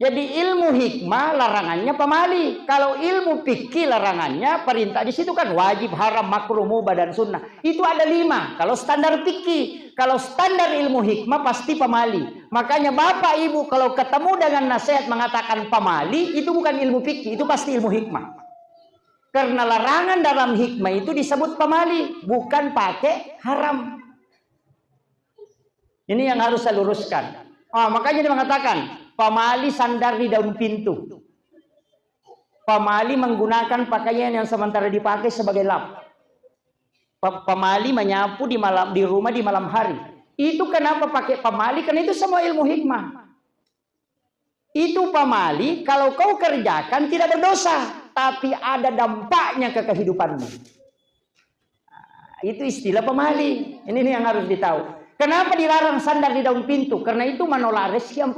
Jadi ilmu hikmah larangannya pamali. Kalau ilmu fikih larangannya perintah. Di situ kan wajib, haram, makruh, mubah, dan sunnah. Itu ada 5. Kalau standar fikih. Kalau standar ilmu hikmah pasti pamali. Makanya bapak ibu kalau ketemu dengan nasihat mengatakan pamali, itu bukan ilmu fikih, itu pasti ilmu hikmah. Karena larangan dalam hikmah itu disebut pamali, bukan pakai haram. Ini yang harus saya luruskan. Makanya dia mengatakan pamali sandar di daun pintu. Pamali menggunakan pakaian yang sementara dipakai sebagai lap. Pamali menyapu di rumah di malam hari. Itu kenapa pakai pamali? Karena itu semua ilmu hikmah. Itu pamali kalau kau kerjakan tidak berdosa, tapi ada dampaknya ke kehidupanmu. Itu istilah pamali. Ini yang harus ditahu. Kenapa dilarang sandar di daun pintu? Karena itu menolak rezeki yang